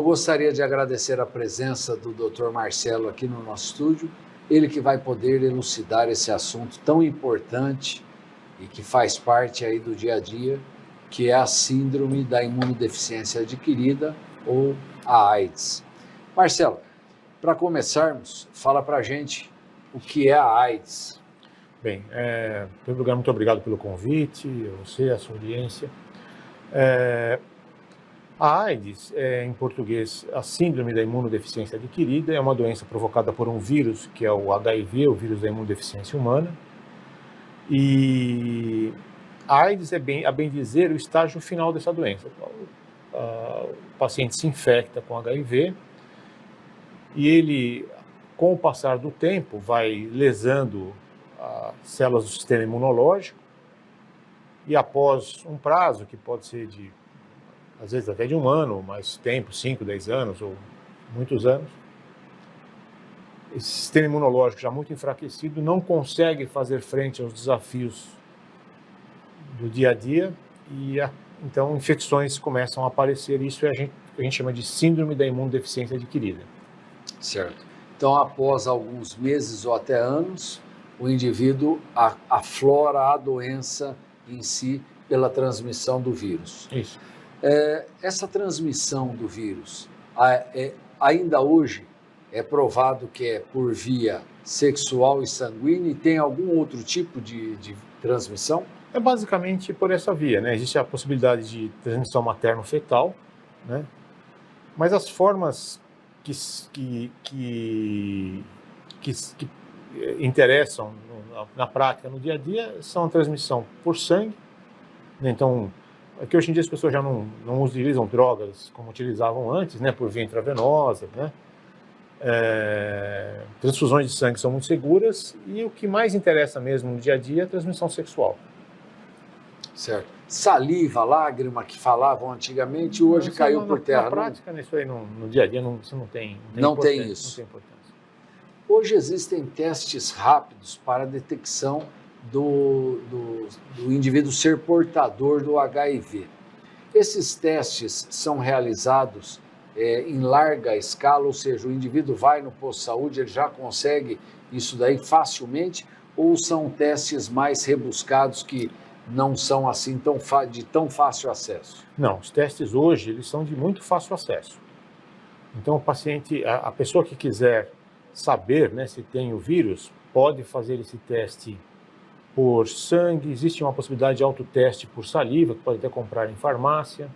gostaria de agradecer a presença do Dr. Marcelo aqui no nosso estúdio, ele que vai poder elucidar esse assunto tão importante e que faz parte aí do dia a dia, que é a síndrome da imunodeficiência adquirida ou a AIDS. Marcelo, para começarmos, fala para a gente o que é a AIDS. Bem, em primeiro lugar, muito obrigado pelo convite, a você, a sua audiência. A AIDS, em português, a síndrome da imunodeficiência adquirida, é uma doença provocada por um vírus, que é o HIV, o vírus da imunodeficiência humana. E a AIDS é, a bem dizer, o estágio final dessa doença. O paciente se infecta com HIV e ele, com o passar do tempo, vai lesando as células do sistema imunológico e após um prazo, que pode ser de às vezes até de um ano, mais tempo, 5, 10 anos ou muitos anos, esse sistema imunológico já muito enfraquecido não consegue fazer frente aos desafios do dia a dia e então infecções começam a aparecer. Isso a gente chama de síndrome da imunodeficiência adquirida. Certo. Então, após alguns meses ou até anos, o indivíduo aflora a doença em si pela transmissão do vírus. Isso. Essa transmissão do vírus, ainda hoje, é provado que é por via sexual e sanguínea, e tem algum outro tipo de transmissão? É basicamente por essa via, né? Existe a possibilidade de transmissão materno-fetal, né? Mas as formas que interessam na prática, no dia a dia, são a transmissão por sangue, né? Então, que hoje em dia as pessoas já não utilizam drogas como utilizavam antes, né, por via intravenosa, né? Transfusões de sangue são muito seguras e o que mais interessa mesmo no dia a dia é a transmissão sexual. Certo. Saliva, lágrima, que falavam antigamente, hoje caiu por terra. Na prática, isso aí no dia a dia isso não tem isso. Não tem importância. Hoje existem testes rápidos para a detecção do indivíduo ser portador do HIV. Esses testes são realizados em larga escala, ou seja, o indivíduo vai no posto de saúde, ele já consegue isso daí facilmente, ou são testes mais rebuscados que não são assim de tão fácil acesso? Não, os testes hoje eles são de muito fácil acesso. Então o paciente, a pessoa que quiser saber, né, se tem o vírus, pode fazer esse teste por sangue. Existe uma possibilidade de autoteste por saliva, que pode até comprar em farmácia.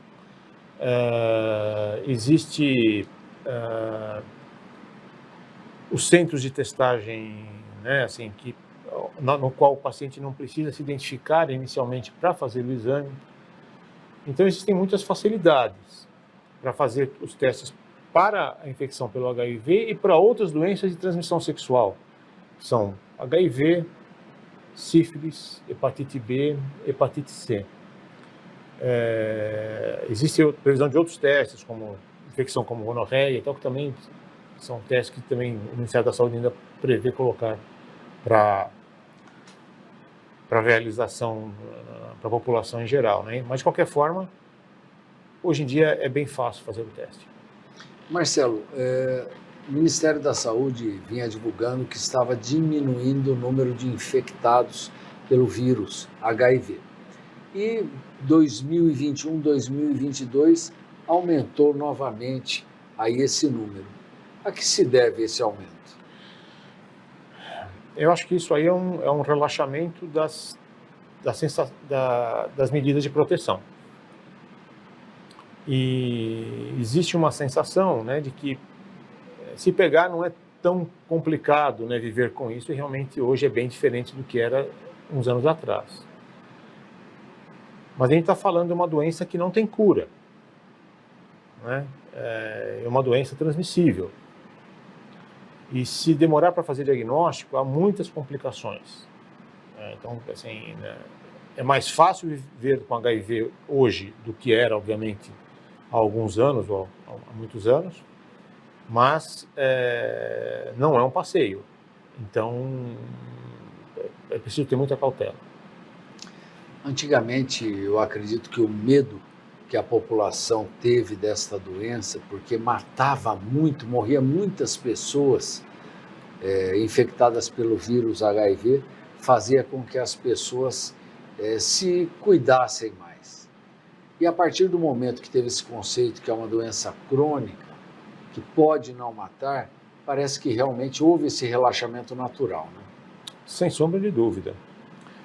Existe os centros de testagem, né, assim, no qual o paciente não precisa se identificar inicialmente para fazer o exame. Então existem muitas facilidades para fazer os testes para a infecção pelo HIV e para outras doenças de transmissão sexual. São HIV, sífilis, hepatite B, hepatite C. Existe a previsão de outros testes, como infecção como gonorreia e tal, que também são testes que também o Ministério da Saúde ainda prevê colocar para realização para a população em geral, né? Mas, de qualquer forma, hoje em dia é bem fácil fazer o teste. Marcelo, o Ministério da Saúde vinha divulgando que estava diminuindo o número de infectados pelo vírus HIV. E 2021, 2022 aumentou novamente aí esse número. A que se deve esse aumento? Eu acho que isso aí é um relaxamento das medidas de proteção. E existe uma sensação, né, de que se pegar não é tão complicado, né, viver com isso, e realmente hoje é bem diferente do que era uns anos atrás. Mas a gente está falando de uma doença que não tem cura, né? É uma doença transmissível. E se demorar para fazer diagnóstico, há muitas complicações. Então, assim, né, é mais fácil viver com HIV hoje do que era, obviamente, há alguns anos, ou há muitos anos, mas não é um passeio. Então, é preciso ter muita cautela. Antigamente, eu acredito que o medo que a população teve desta doença, porque matava muito, morria muitas pessoas infectadas pelo vírus HIV, fazia com que as pessoas se cuidassem mais. E a partir do momento que teve esse conceito que é uma doença crônica, que pode não matar, parece que realmente houve esse relaxamento natural, né? Sem sombra de dúvida.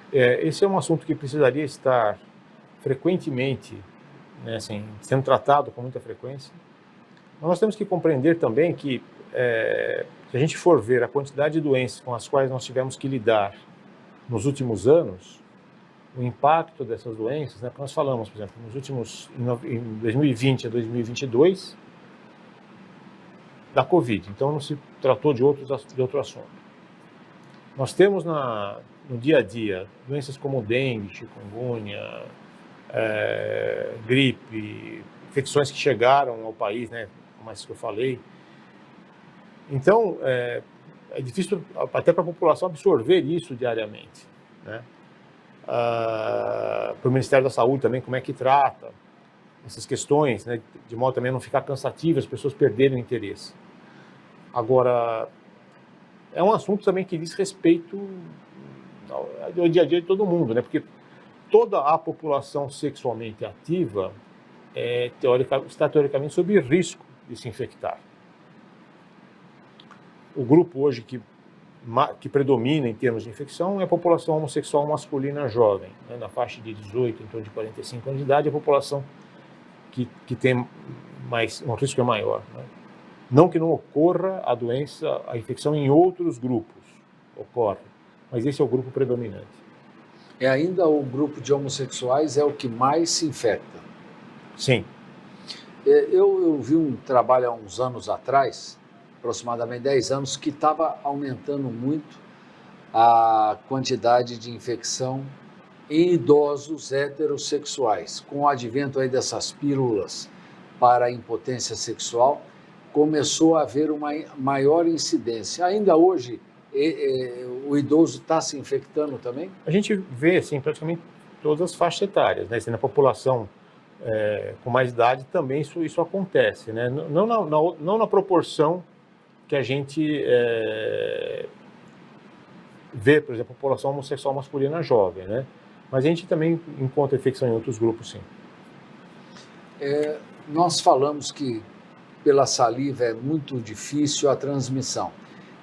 Esse é um assunto que precisaria estar frequentemente, né, assim, sendo tratado com muita frequência. Mas nós temos que compreender também que, se a gente for ver a quantidade de doenças com as quais nós tivemos que lidar nos últimos anos, o impacto dessas doenças, né, porque nós falamos, por exemplo, em 2020 a 2022, da Covid, então não se tratou de outro assunto. Nós temos no dia a dia doenças como dengue, chikungunya, gripe, infecções que chegaram ao país, né, como as que eu falei. Então, é difícil até para a população absorver isso diariamente, né? Para o Ministério da Saúde também, como é que trata essas questões, né, de modo também a não ficar cansativo, as pessoas perderem o interesse. Agora, é um assunto também que diz respeito ao dia a dia de todo mundo, né? Porque toda a população sexualmente ativa está teoricamente sob risco de se infectar. O grupo hoje que predomina em termos de infecção é a população homossexual masculina jovem, né? Na faixa de 18, em torno de 45 anos de idade, é a população que tem um risco maior, né? Não que não ocorra a doença, a infecção em outros grupos, ocorre, mas esse é o grupo predominante. Ainda o grupo de homossexuais é o que mais se infecta? Sim. Eu vi um trabalho há uns anos atrás, aproximadamente 10 anos, que estava aumentando muito a quantidade de infecção em idosos heterossexuais. Com o advento aí dessas pílulas para a impotência sexual, começou a haver uma maior incidência. Ainda hoje, o idoso está se infectando também? A gente vê, assim, praticamente todas as faixas etárias, né? Na população com mais idade também isso acontece, né? Não na proporção que a gente vê, por exemplo, a população homossexual masculina jovem, né? Mas a gente também encontra infecção em outros grupos, sim. Nós falamos que pela saliva é muito difícil a transmissão.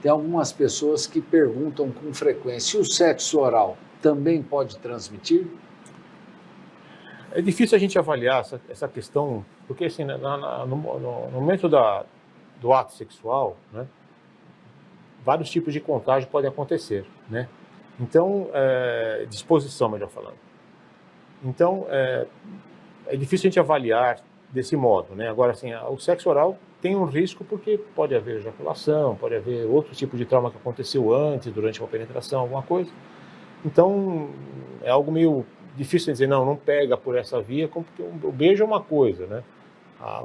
Tem algumas pessoas que perguntam com frequência, o sexo oral também pode transmitir? É difícil a gente avaliar essa questão, porque assim, no momento do ato sexual, né, vários tipos de contágio podem acontecer, né? Então, disposição, melhor falando. Então, é difícil a gente avaliar desse modo, né? Agora, assim, o sexo oral tem um risco porque pode haver ejaculação, pode haver outro tipo de trauma que aconteceu antes, durante uma penetração, alguma coisa. Então, é algo meio difícil de dizer, não pega por essa via, porque o beijo é uma coisa, né?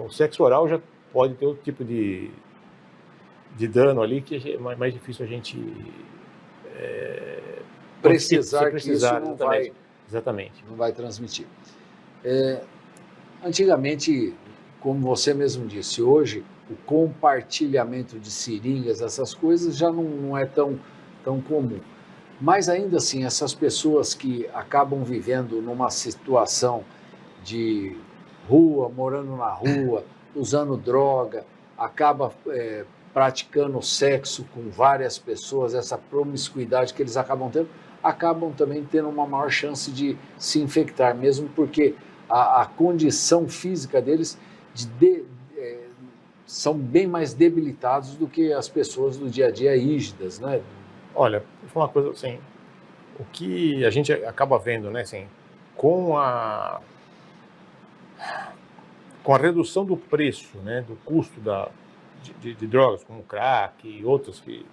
O sexo oral já pode ter outro tipo de dano ali, que é mais difícil a gente precisar que isso não vai, exatamente. Não vai transmitir. Antigamente, como você mesmo disse, hoje o compartilhamento de seringas, essas coisas já não é tão comum. Mas ainda assim, essas pessoas que acabam vivendo numa situação de rua, morando na rua, usando droga, acaba praticando sexo com várias pessoas, essa promiscuidade que eles acabam também tendo uma maior chance de se infectar, mesmo porque a condição física deles são bem mais debilitados do que as pessoas do dia a dia rígidas, né? Olha, vou falar uma coisa assim, o que a gente acaba vendo, né, assim, com a redução do preço, né, do custo de drogas, como crack e outras que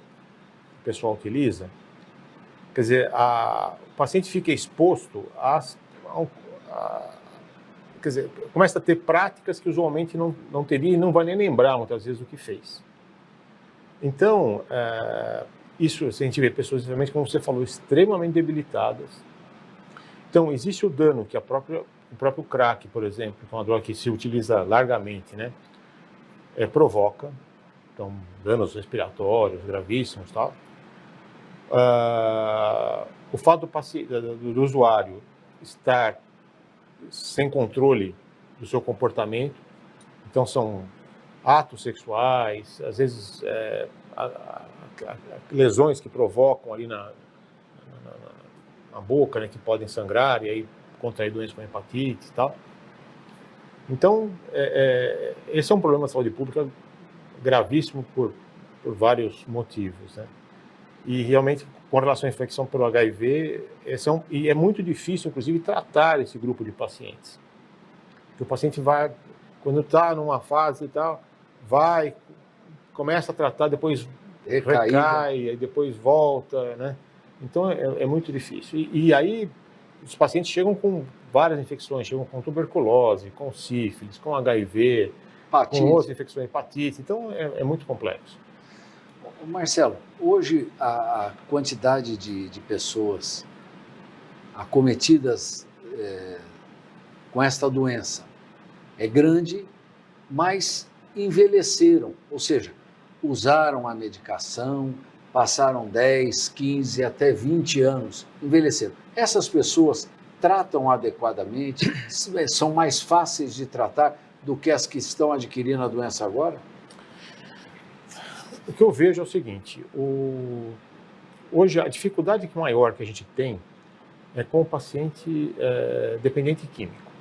o pessoal utiliza, quer dizer, o paciente fica exposto quer dizer, começa a ter práticas que usualmente não teria e não vai nem lembrar muitas vezes o que fez. Então, isso, assim, a gente vê pessoas, realmente, como você falou, extremamente debilitadas. Então, existe o dano que a própria o próprio crack, por exemplo, que é uma droga que se utiliza largamente, né? Provoca, então, danos respiratórios gravíssimos e tal. O fato do usuário estar sem controle do seu comportamento, então são atos sexuais, às vezes lesões que provocam ali na boca, né, que podem sangrar e aí contrair doenças como hepatite e tal. Então, esse é um problema de saúde pública gravíssimo por vários motivos, né? E realmente, com relação à infecção pelo HIV, e é muito difícil, inclusive, tratar esse grupo de pacientes. Porque o paciente vai, quando está numa fase e tal, começa a tratar, depois recai, e depois volta, né? Então, é muito difícil. E aí, os pacientes chegam com várias infecções, chegam com tuberculose, com sífilis, com HIV, hepatite, com outras infecções, hepatite. Então, é muito complexo. Marcelo, hoje a quantidade de pessoas acometidas com esta doença é grande, mas envelheceram, ou seja, usaram a medicação, passaram 10, 15, até 20 anos, envelheceram. Essas pessoas tratam adequadamente, são mais fáceis de tratar do que as que estão adquirindo a doença agora? O que eu vejo é o seguinte, hoje a dificuldade maior que a gente tem é com o paciente dependente químico,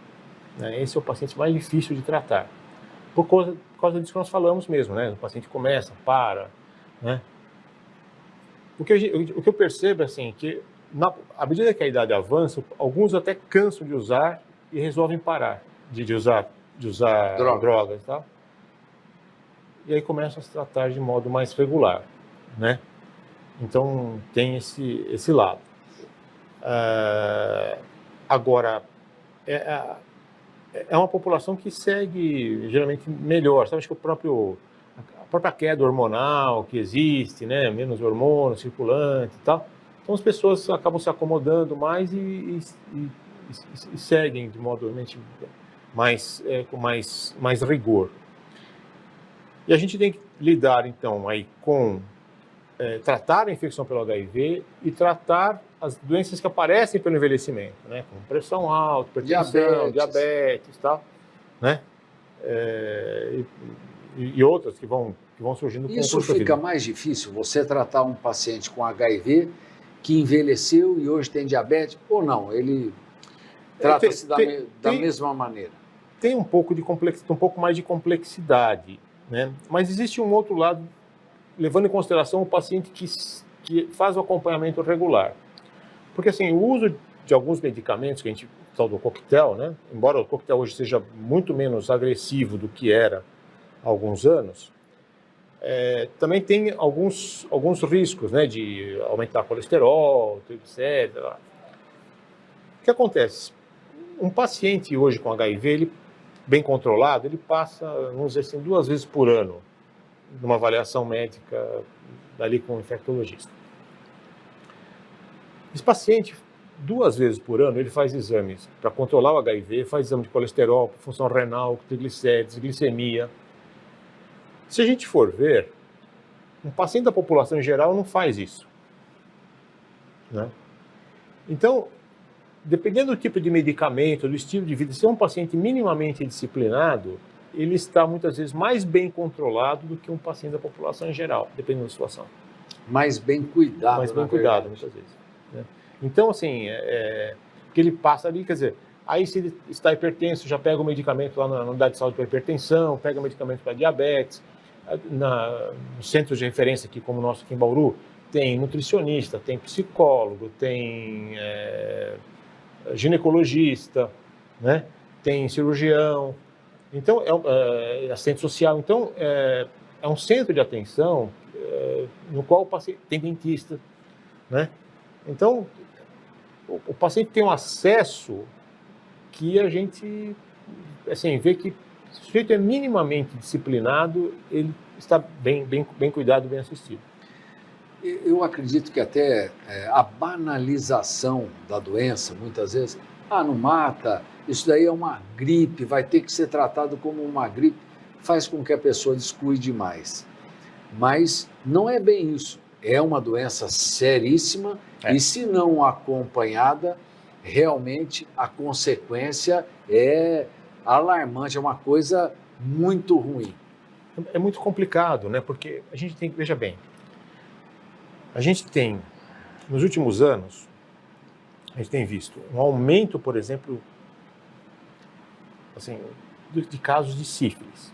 né? Esse é o paciente mais difícil de tratar, por causa disso que nós falamos mesmo, né? O paciente começa, para, né? O que eu percebo é assim, que à medida que a idade avança, alguns até cansam de usar e resolvem parar de usar drogas e tal. E aí começam a se tratar de modo mais regular, né? Então, tem esse lado. Agora, é uma população que segue, geralmente, melhor. Sabe, acho que a própria queda hormonal que existe, né? Menos hormônios circulante e tal. Então, as pessoas acabam se acomodando mais e seguem de modo realmente com mais rigor. E a gente tem que lidar, então, aí com tratar a infecção pelo HIV e tratar as doenças que aparecem pelo envelhecimento, né? Como pressão alta, hipertensão, diabetes, tal, né? E outras que vão surgindo com o Isso fica mais difícil, você tratar um paciente com HIV que envelheceu e hoje tem diabetes, ou não? Ele trata-se da mesma maneira? Tem um pouco mais de complexidade, né? Mas existe um outro lado, levando em consideração o paciente que faz o acompanhamento regular. Porque assim, o uso de alguns medicamentos, que a gente fala do coquetel, né? Embora o coquetel hoje seja muito menos agressivo do que era há alguns anos, também tem alguns riscos, né? De aumentar colesterol, triglicéridos. O que acontece? Um paciente hoje com HIV, ele bem controlado, ele passa, vamos dizer assim, 2 vezes por ano numa avaliação médica dali com o infectologista. Esse paciente, 2 vezes por ano, ele faz exames para controlar o HIV, faz exame de colesterol, função renal, triglicéridos, glicemia. Se a gente for ver, um paciente da população em geral não faz isso, né? Então, dependendo do tipo de medicamento, do estilo de vida, se é um paciente minimamente disciplinado, ele está muitas vezes mais bem controlado do que um paciente da população em geral, dependendo da situação. Mais bem cuidado, muitas vezes, né? Então, assim, que ele passa ali, quer dizer, aí se ele está hipertenso, já pega o medicamento lá na unidade de saúde para hipertensão, pega o medicamento para diabetes, nos centros de referência aqui, como o nosso aqui em Bauru, tem nutricionista, tem psicólogo, tem ginecologista, né? Tem cirurgião, então assistente social, então é um centro de atenção no qual o paciente tem dentista, né? Então o paciente tem um acesso que a gente assim vê que se o sujeito é minimamente disciplinado, ele está bem cuidado, bem assistido. Eu acredito que até a banalização da doença, muitas vezes, Ah, não mata, isso daí é uma gripe, vai ter que ser tratado como uma gripe, faz com que a pessoa descuide mais. Mas não é bem isso. É uma doença seríssima e, se não acompanhada, realmente a consequência é alarmante, é uma coisa muito ruim. É muito complicado, né? Porque a gente tem que, veja bem, a gente tem, nos últimos anos, a gente tem visto um aumento, por exemplo, assim, de casos de sífilis.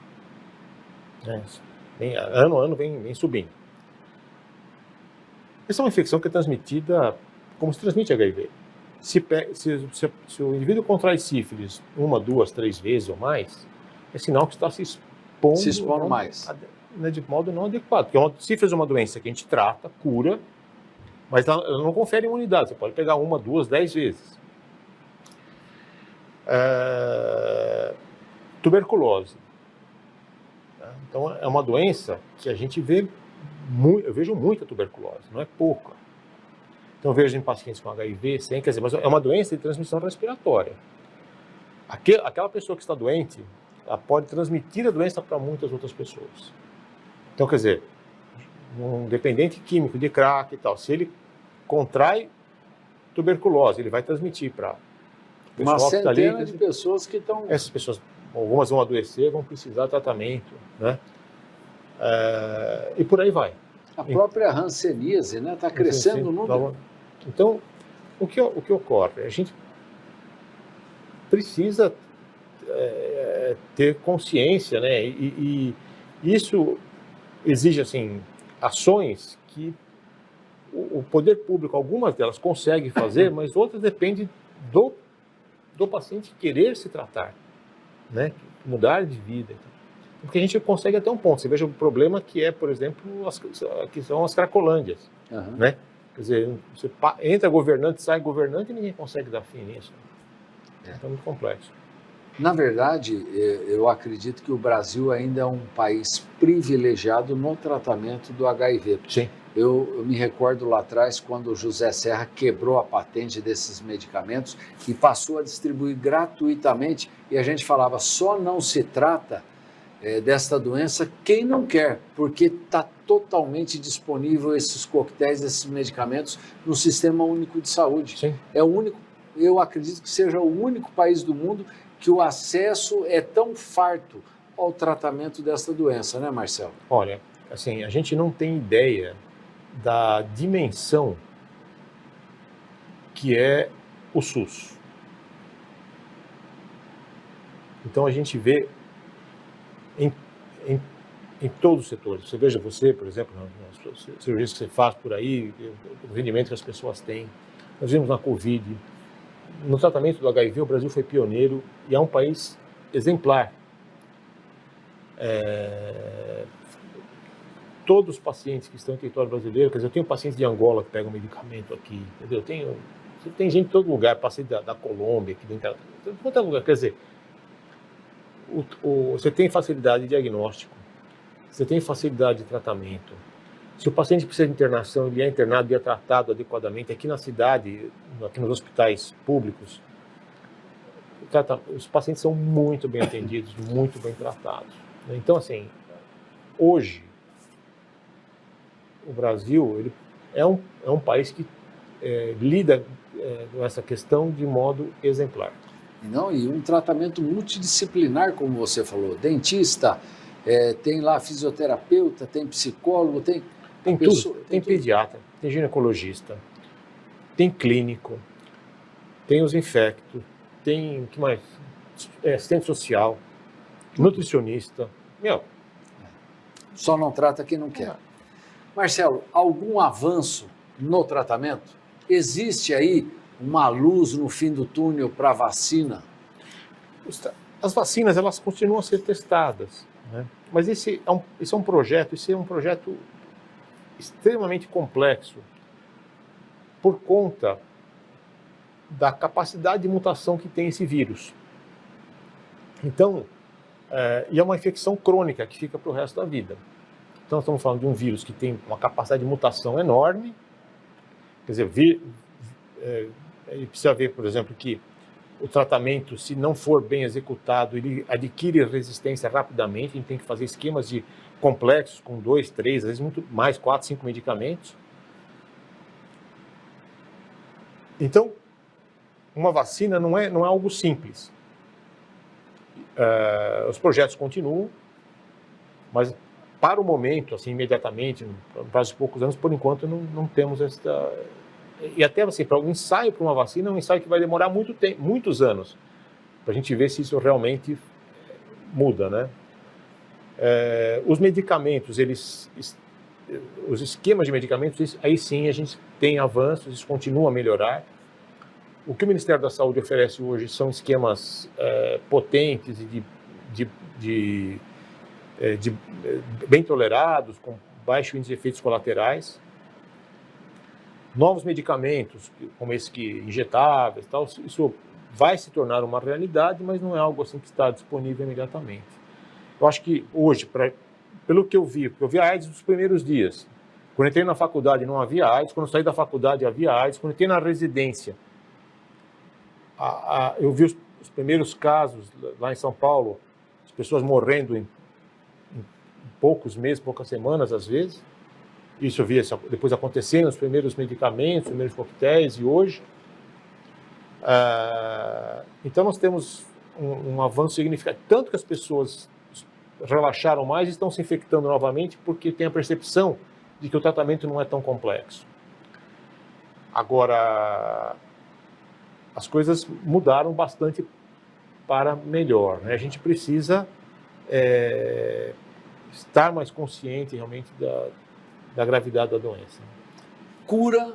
Né? Ano a ano vem subindo. Essa é uma infecção que é transmitida como se transmite HIV. Se o indivíduo contrai sífilis 1, 2, 3 vezes ou mais, é sinal que está se expondo mais. De modo não adequado. Porque sífilis é uma doença que a gente trata, cura, mas ela não confere imunidade. Você pode pegar 1, 2, 10 vezes. Tuberculose. Então, é uma doença que a gente vê, eu vejo muita tuberculose, não é pouca. Então, eu vejo em pacientes com HIV, quer dizer, mas é uma doença de transmissão respiratória. Aquela pessoa que está doente, ela pode transmitir a doença para muitas outras pessoas. Então, quer dizer, um dependente químico de crack e tal, se ele contrai tuberculose, ele vai transmitir para uma centena de pessoas que estão... Essas pessoas, algumas vão adoecer, vão precisar de tratamento, né? E por aí vai. A própria hanseníase, né? Está crescendo o número. Então, o que ocorre? A gente precisa ter consciência, né? E isso exige, assim, ações que o poder público, algumas delas consegue fazer, mas outras dependem do paciente querer se tratar, né? Mudar de vida. Porque a gente consegue até um ponto. Você veja o problema que é, por exemplo, que são as cracolândias, né? Quer dizer, você entra governante, sai governante e ninguém consegue dar fim nisso. Então é muito complexo. Na verdade, eu acredito que o Brasil ainda é um país privilegiado no tratamento do HIV. Sim. Eu me recordo lá atrás, quando o José Serra quebrou a patente desses medicamentos e passou a distribuir gratuitamente, e a gente falava, só não se trata desta doença quem não quer, porque está totalmente disponível esses coquetéis, esses medicamentos no Sistema Único de Saúde. Sim. É o único, eu acredito que seja o único país do mundo que o acesso é tão farto ao tratamento desta doença, né, Marcelo? Olha, assim, a gente não tem ideia da dimensão que é o SUS. Então a gente vê em todos os setores. Você veja por exemplo, nas cirurgias que você faz por aí, o rendimento que as pessoas têm. Nós vimos na Covid, no tratamento do HIV, o Brasil foi pioneiro e é um país exemplar. Todos os pacientes que estão em território brasileiro, quer dizer, eu tenho pacientes de Angola que pegam medicamento aqui, entendeu? Tem gente de todo lugar, paciente da Colômbia, que dentro de todo lugar, quer dizer, você tem facilidade de diagnóstico, você tem facilidade de tratamento. Se o paciente precisa de internação, ele é internado e é tratado adequadamente. Aqui na cidade, aqui nos hospitais públicos, os pacientes são muito bem atendidos, muito bem tratados. Então, assim, hoje, o Brasil ele é um país que lida com essa questão de modo exemplar. E um tratamento multidisciplinar, como você falou, dentista, tem lá fisioterapeuta, tem psicólogo, tem tudo, tem pediatra, tem ginecologista, tem clínico, tem os infectos, tem, que mais? Assistente social, nutricionista, Só não trata quem não quer. Marcelo, algum avanço no tratamento? Existe aí uma luz no fim do túnel para a vacina? As vacinas, elas continuam a ser testadas, né? Mas esse é um projeto extremamente complexo por conta da capacidade de mutação que tem esse vírus. Então, e é uma infecção crônica que fica para o resto da vida. Então, estamos falando de um vírus que tem uma capacidade de mutação enorme. Quer dizer, precisa ver, por exemplo, que o tratamento, se não for bem executado, ele adquire resistência rapidamente. A gente tem que fazer esquemas complexos com 2, 3, às vezes muito mais, 4, 5 medicamentos. Então, uma vacina não é algo simples. Os projetos continuam, mas para o momento, assim, imediatamente, no prazo de poucos anos, por enquanto, não temos esta... E até assim, para o ensaio para uma vacina, é um ensaio que vai demorar muito tempo, muitos anos, para a gente ver se isso realmente muda, né? Os medicamentos, os esquemas de medicamentos, aí sim a gente tem avanços, isso continua a melhorar. O que o Ministério da Saúde oferece hoje são esquemas potentes e bem tolerados, com baixo índice de efeitos colaterais. Novos medicamentos, como esse injetáveis, tal, isso vai se tornar uma realidade, mas não é algo assim que está disponível imediatamente. Eu acho que hoje, pelo que eu vi, porque eu vi a AIDS nos primeiros dias. Quando entrei na faculdade não havia AIDS, quando saí da faculdade havia AIDS, quando entrei na residência, eu vi os primeiros casos lá em São Paulo, as pessoas morrendo em poucos meses, poucas semanas às vezes. Isso eu via depois acontecendo, os primeiros medicamentos, os primeiros coquetéis, e hoje. Então nós temos um avanço significativo, tanto que as pessoas relaxaram mais e estão se infectando novamente porque tem a percepção de que o tratamento não é tão complexo. Agora, as coisas mudaram bastante para melhor, né? A gente precisa estar mais consciente realmente da gravidade da doença. Cura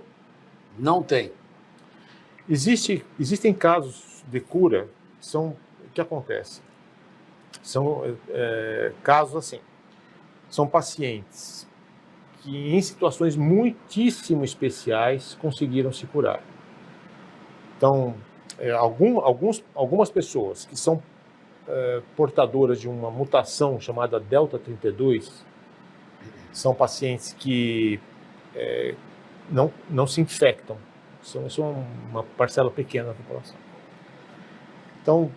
não tem. Existem casos de cura o que acontece? São casos assim, são pacientes que em situações muitíssimo especiais conseguiram se curar. Então, algumas pessoas que são portadoras de uma mutação chamada Delta 32, são pacientes que não se infectam. São uma parcela pequena da população. Então,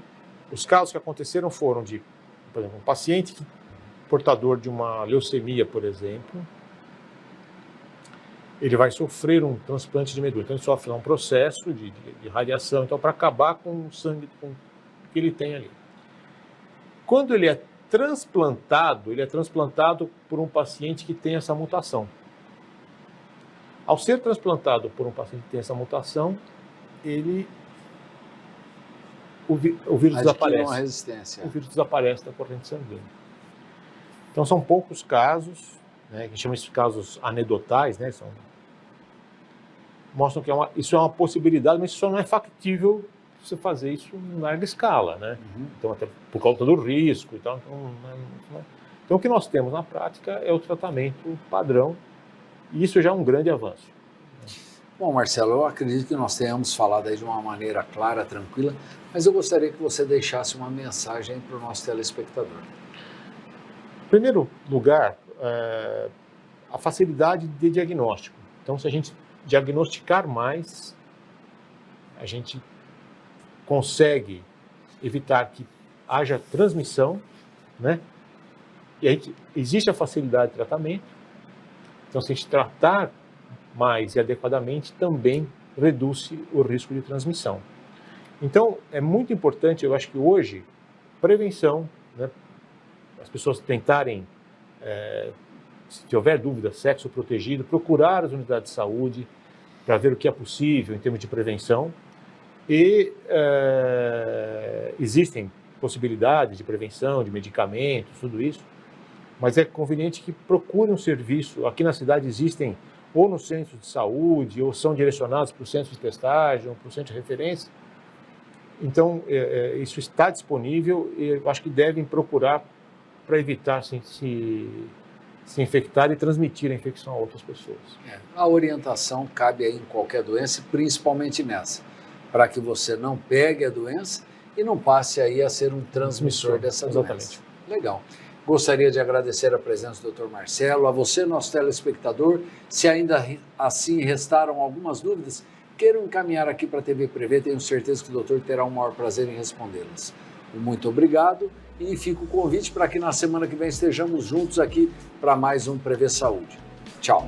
os casos que aconteceram foram de, por exemplo, um paciente portador de uma leucemia, por exemplo, ele vai sofrer um transplante de medula. Então, ele sofre um processo de radiação, então, para acabar com o sangue que ele tem ali. Quando ele é transplantado por um paciente que tem essa mutação. Ao ser transplantado por um paciente que tem essa mutação, o vírus desaparece. Uma resistência. O vírus desaparece da corrente sanguínea. Então são poucos casos, né, que chamam esses casos anedotais, né, mostram que isso é uma possibilidade, mas isso só não é factível você fazer isso em larga escala, né? Então, até por causa do risco e tal. Então, o que nós temos na prática é o tratamento padrão, e isso já é um grande avanço. Bom, Marcelo, eu acredito que nós tenhamos falado aí de uma maneira clara, tranquila, mas eu gostaria que você deixasse uma mensagem para o nosso telespectador. Em primeiro lugar, a facilidade de diagnóstico. Então, se a gente diagnosticar mais, a gente consegue evitar que haja transmissão, né? E existe a facilidade de tratamento. Então, se a gente tratar mais e adequadamente, também reduz o risco de transmissão. Então, é muito importante, eu acho que hoje, prevenção, né? As pessoas tentarem, se houver dúvida, sexo protegido, procurar as unidades de saúde para ver o que é possível em termos de prevenção. E existem possibilidades de prevenção, de medicamentos, tudo isso, mas é conveniente que procure um serviço. Aqui na cidade existem ou no centro de saúde, ou são direcionados para o centro de testagem, ou para o centro de referência. Então, isso está disponível e eu acho que devem procurar para evitar se infectar e transmitir a infecção a outras pessoas. A orientação cabe aí em qualquer doença, principalmente nessa, para que você não pegue a doença e não passe aí a ser um transmissor dessa doença. Legal. Gostaria de agradecer a presença do Dr. Marcelo, a você, nosso telespectador. Se ainda assim restaram algumas dúvidas, queiram encaminhar aqui para a TV Prevê, tenho certeza que o doutor terá o maior prazer em respondê-las. Muito obrigado e fica o convite para que na semana que vem estejamos juntos aqui para mais um Prevê Saúde. Tchau!